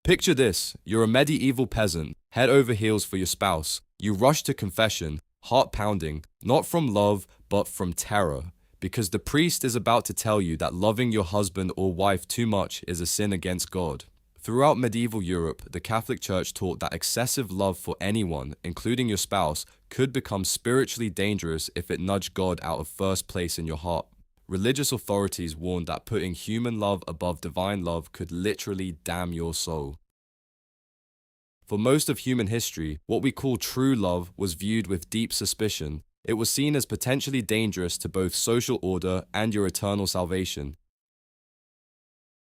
Picture this, you're a medieval peasant, head over heels for your spouse. You rush to confession, heart pounding, not from love, but from terror. Because the priest is about to tell you that loving your husband or wife too much is a sin against God. Throughout medieval Europe, the Catholic Church taught that excessive love for anyone, including your spouse, could become spiritually dangerous if it nudged God out of first place in your heart. Religious authorities warned that putting human love above divine love could literally damn your soul. For most of human history, what we call true love was viewed with deep suspicion. It was seen as potentially dangerous to both social order and your eternal salvation.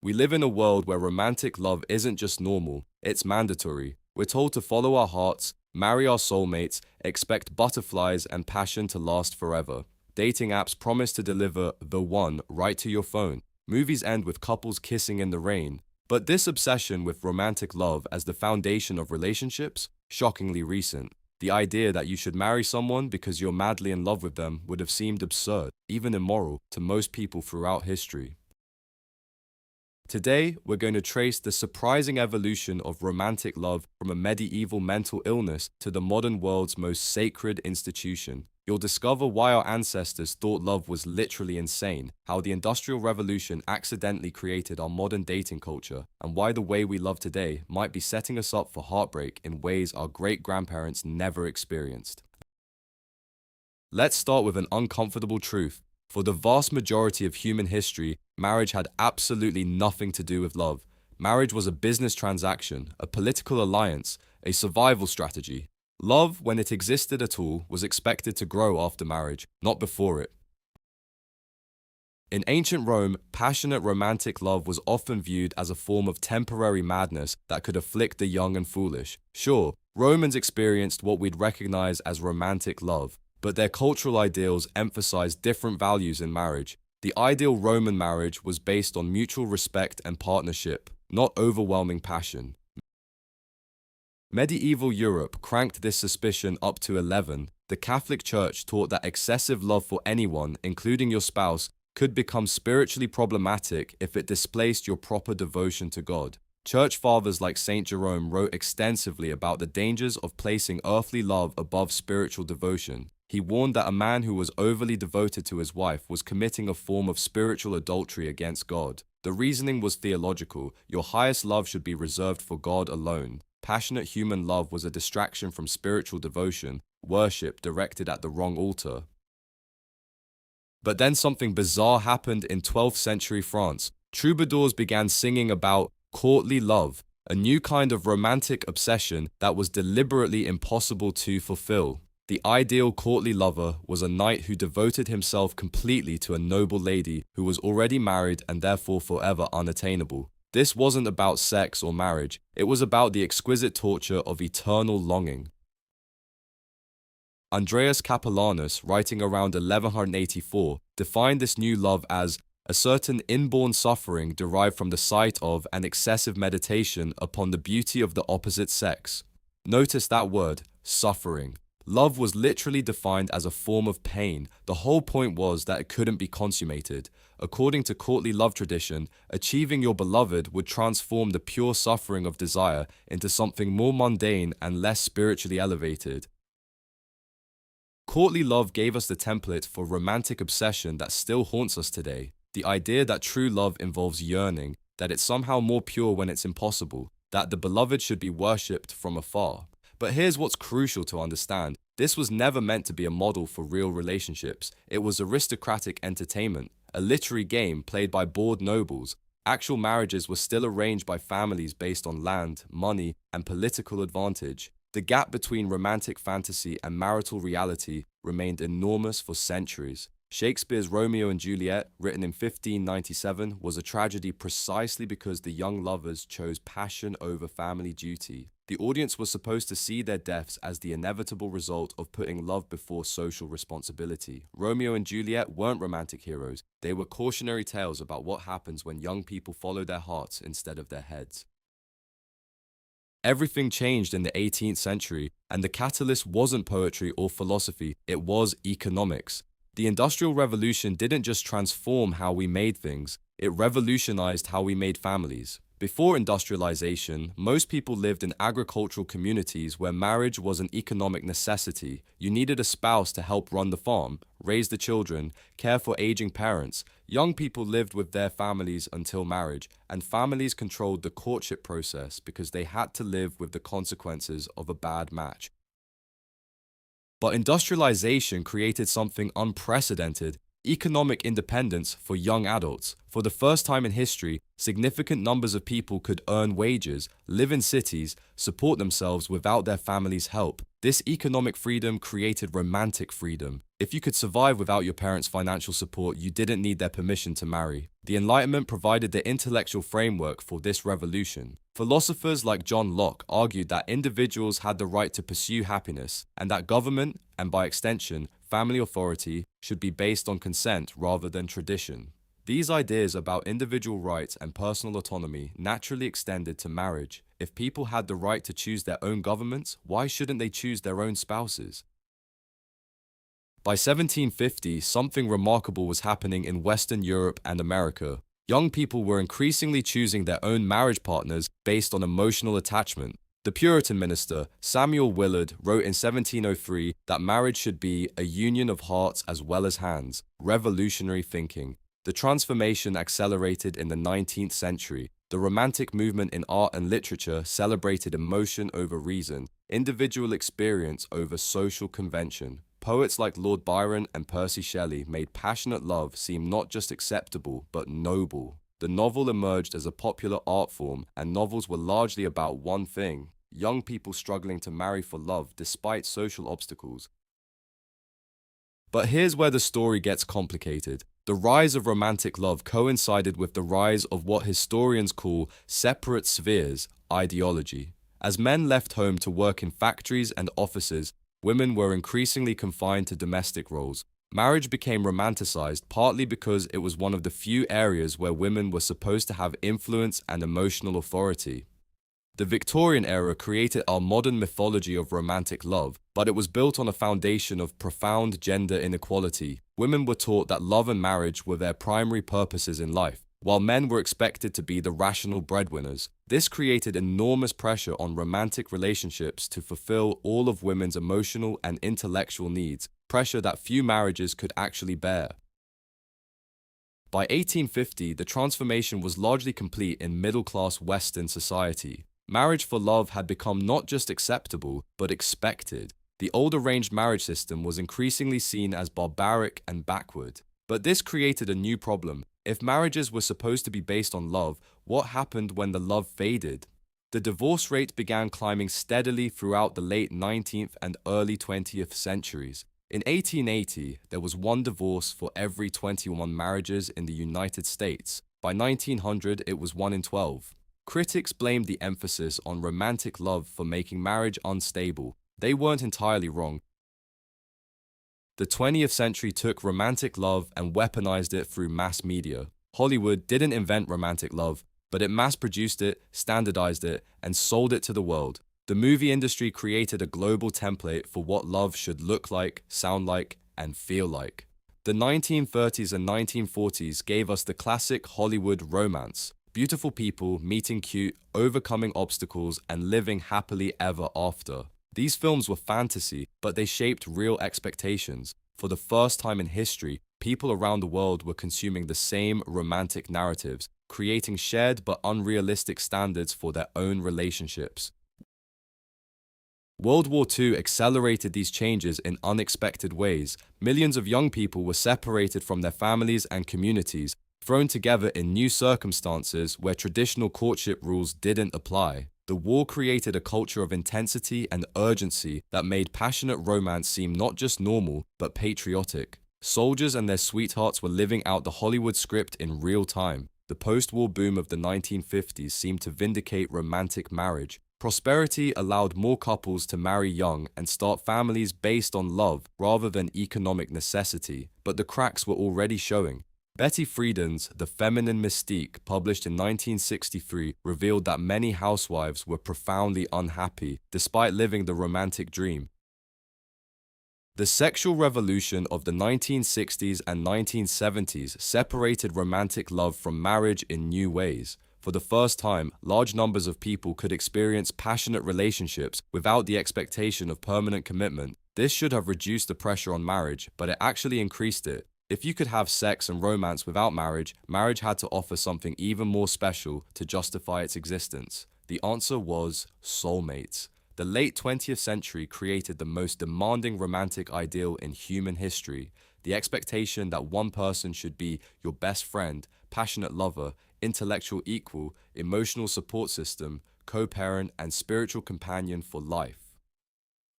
We live in a world where romantic love isn't just normal, it's mandatory. We're told to follow our hearts, marry our soulmates, expect butterflies and passion to last forever. Dating apps promise to deliver the one right to your phone. Movies end with couples kissing in the rain. But this obsession with romantic love as the foundation of relationships, shockingly recent. The idea that you should marry someone because you're madly in love with them would have seemed absurd, even immoral, to most people throughout history. Today, we're going to trace the surprising evolution of romantic love from a medieval mental illness to the modern world's most sacred institution. You'll discover why our ancestors thought love was literally insane, how the Industrial Revolution accidentally created our modern dating culture, and why the way we love today might be setting us up for heartbreak in ways our great-grandparents never experienced. Let's start with an uncomfortable truth. For the vast majority of human history, marriage had absolutely nothing to do with love. Marriage was a business transaction, a political alliance, a survival strategy. Love, when it existed at all, was expected to grow after marriage, not before it. In ancient Rome, passionate romantic love was often viewed as a form of temporary madness that could afflict the young and foolish. Sure, Romans experienced what we'd recognize as romantic love, but their cultural ideals emphasized different values in marriage. The ideal Roman marriage was based on mutual respect and partnership, not overwhelming passion. Medieval Europe cranked this suspicion up to 11. The Catholic Church taught that excessive love for anyone, including your spouse, could become spiritually problematic if it displaced your proper devotion to God. Church fathers like Saint Jerome wrote extensively about the dangers of placing earthly love above spiritual devotion. He warned that a man who was overly devoted to his wife was committing a form of spiritual adultery against God. The reasoning was theological. Your highest love should be reserved for God alone. Passionate human love was a distraction from spiritual devotion, worship directed at the wrong altar. But then something bizarre happened in 12th century France. Troubadours began singing about courtly love, a new kind of romantic obsession that was deliberately impossible to fulfill. The ideal courtly lover was a knight who devoted himself completely to a noble lady who was already married and therefore forever unattainable. This wasn't about sex or marriage, it was about the exquisite torture of eternal longing. Andreas Capellanus, writing around 1184, defined this new love as a certain inborn suffering derived from the sight of and excessive meditation upon the beauty of the opposite sex. Notice that word, suffering. Love was literally defined as a form of pain. The whole point was that it couldn't be consummated. According to courtly love tradition, achieving your beloved would transform the pure suffering of desire into something more mundane and less spiritually elevated. Courtly love gave us the template for romantic obsession that still haunts us today. The idea that true love involves yearning, that it's somehow more pure when it's impossible, that the beloved should be worshipped from afar. But here's what's crucial to understand. This was never meant to be a model for real relationships. It was aristocratic entertainment, a literary game played by bored nobles. Actual marriages were still arranged by families based on land, money, and political advantage. The gap between romantic fantasy and marital reality remained enormous for centuries. Shakespeare's Romeo and Juliet, written in 1597, was a tragedy precisely because the young lovers chose passion over family duty. The audience was supposed to see their deaths as the inevitable result of putting love before social responsibility. Romeo and Juliet weren't romantic heroes. They were cautionary tales about what happens when young people follow their hearts instead of their heads. Everything changed in the 18th century, and the catalyst wasn't poetry or philosophy, it was economics. The Industrial Revolution didn't just transform how we made things, it revolutionized how we made families. Before industrialization, most people lived in agricultural communities where marriage was an economic necessity. You needed a spouse to help run the farm, raise the children, care for aging parents. Young people lived with their families until marriage, and families controlled the courtship process because they had to live with the consequences of a bad match. But industrialization created something unprecedented: economic independence for young adults. For the first time in history, significant numbers of people could earn wages, live in cities, support themselves without their family's help. This economic freedom created romantic freedom. If you could survive without your parents' financial support, you didn't need their permission to marry. The Enlightenment provided the intellectual framework for this revolution. Philosophers like John Locke argued that individuals had the right to pursue happiness, and that government, and by extension, family authority, should be based on consent rather than tradition. These ideas about individual rights and personal autonomy naturally extended to marriage. If people had the right to choose their own governments, why shouldn't they choose their own spouses? By 1750, something remarkable was happening in Western Europe and America. Young people were increasingly choosing their own marriage partners based on emotional attachment. The Puritan minister, Samuel Willard, wrote in 1703 that marriage should be a union of hearts as well as hands. Revolutionary thinking. The transformation accelerated in the 19th century. The Romantic movement in art and literature celebrated emotion over reason, individual experience over social convention. Poets like Lord Byron and Percy Shelley made passionate love seem not just acceptable, but noble. The novel emerged as a popular art form, and novels were largely about one thing: young people struggling to marry for love despite social obstacles. But here's where the story gets complicated. The rise of romantic love coincided with the rise of what historians call separate spheres ideology. As men left home to work in factories and offices, women were increasingly confined to domestic roles. Marriage became romanticized partly because it was one of the few areas where women were supposed to have influence and emotional authority. The Victorian era created our modern mythology of romantic love, but it was built on a foundation of profound gender inequality. Women were taught that love and marriage were their primary purposes in life, while men were expected to be the rational breadwinners. This created enormous pressure on romantic relationships to fulfill all of women's emotional and intellectual needs, pressure that few marriages could actually bear. By 1850, the transformation was largely complete in middle-class Western society. Marriage for love had become not just acceptable, but expected. The old arranged marriage system was increasingly seen as barbaric and backward. But this created a new problem. If marriages were supposed to be based on love, what happened when the love faded? The divorce rate began climbing steadily throughout the late 19th and early 20th centuries. In 1880, there was one divorce for every 21 marriages in the United States. By 1900, it was 1 in 12. Critics blamed the emphasis on romantic love for making marriage unstable. They weren't entirely wrong. The 20th century took romantic love and weaponized it through mass media. Hollywood didn't invent romantic love, but it mass-produced it, standardized it, and sold it to the world. The movie industry created a global template for what love should look like, sound like, and feel like. The 1930s and 1940s gave us the classic Hollywood romance. Beautiful people meeting cute, overcoming obstacles, and living happily ever after. These films were fantasy, but they shaped real expectations. For the first time in history, people around the world were consuming the same romantic narratives, creating shared but unrealistic standards for their own relationships. World War II accelerated these changes in unexpected ways. Millions of young people were separated from their families and communities, thrown together in new circumstances where traditional courtship rules didn't apply. The war created a culture of intensity and urgency that made passionate romance seem not just normal, but patriotic. Soldiers and their sweethearts were living out the Hollywood script in real time. The post-war boom of the 1950s seemed to vindicate romantic marriage. Prosperity allowed more couples to marry young and start families based on love rather than economic necessity, but the cracks were already showing. Betty Friedan's The Feminine Mystique, published in 1963, revealed that many housewives were profoundly unhappy, despite living the romantic dream. The sexual revolution of the 1960s and 1970s separated romantic love from marriage in new ways. For the first time, large numbers of people could experience passionate relationships without the expectation of permanent commitment. This should have reduced the pressure on marriage, but it actually increased it. If you could have sex and romance without marriage, marriage had to offer something even more special to justify its existence. The answer was soulmates. The late 20th century created the most demanding romantic ideal in human history. The expectation that one person should be your best friend, passionate lover, intellectual equal, emotional support system, co-parent, and spiritual companion for life.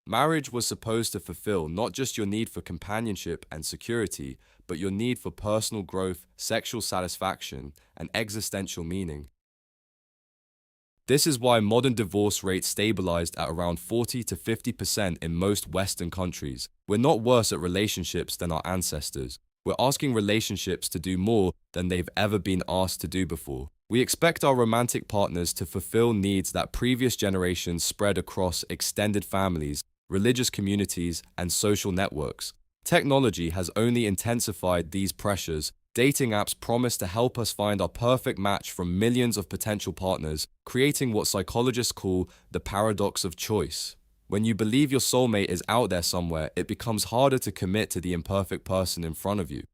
Marriage was supposed to fulfill not just your need for companionship and security, but your need for personal growth, sexual satisfaction, and existential meaning. This is why modern divorce rates stabilized at around 40 to 50% in most Western countries. We're not worse at relationships than our ancestors. We're asking relationships to do more than they've ever been asked to do before. We expect our romantic partners to fulfill needs that previous generations spread across extended families, religious communities, and social networks. Technology has only intensified these pressures. Dating apps promise to help us find our perfect match from millions of potential partners, creating what psychologists call the paradox of choice. When you believe your soulmate is out there somewhere, it becomes harder to commit to the imperfect person in front of you.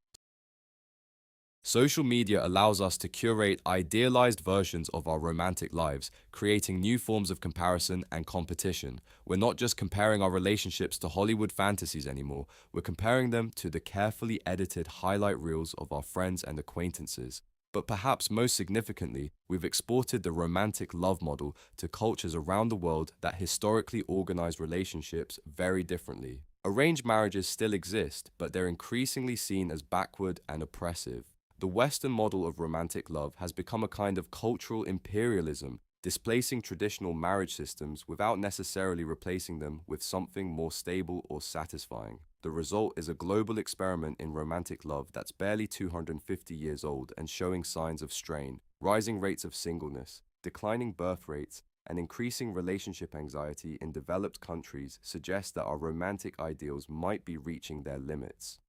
Social media allows us to curate idealized versions of our romantic lives, creating new forms of comparison and competition. We're not just comparing our relationships to Hollywood fantasies anymore, we're comparing them to the carefully edited highlight reels of our friends and acquaintances. But perhaps most significantly, we've exported the romantic love model to cultures around the world that historically organize relationships very differently. Arranged marriages still exist, but they're increasingly seen as backward and oppressive. The Western model of romantic love has become a kind of cultural imperialism, displacing traditional marriage systems without necessarily replacing them with something more stable or satisfying. The result is a global experiment in romantic love that's barely 250 years old and showing signs of strain, rising rates of singleness, declining birth rates, and increasing relationship anxiety in developed countries suggest that our romantic ideals might be reaching their limits.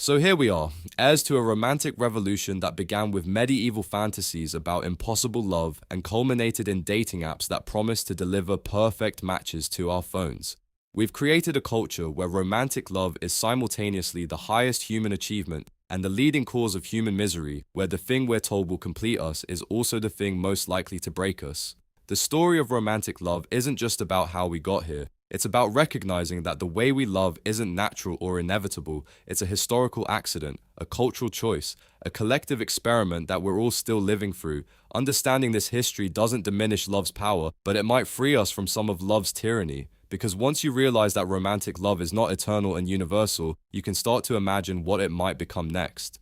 So here we are, heirs to a romantic revolution that began with medieval fantasies about impossible love and culminated in dating apps that promise to deliver perfect matches to our phones. We've created a culture where romantic love is simultaneously the highest human achievement and the leading cause of human misery, where the thing we're told will complete us is also the thing most likely to break us. The story of romantic love isn't just about how we got here. It's about recognizing that the way we love isn't natural or inevitable. It's a historical accident, a cultural choice, a collective experiment that we're all still living through. Understanding this history doesn't diminish love's power, but it might free us from some of love's tyranny. Because once you realize that romantic love is not eternal and universal, you can start to imagine what it might become next.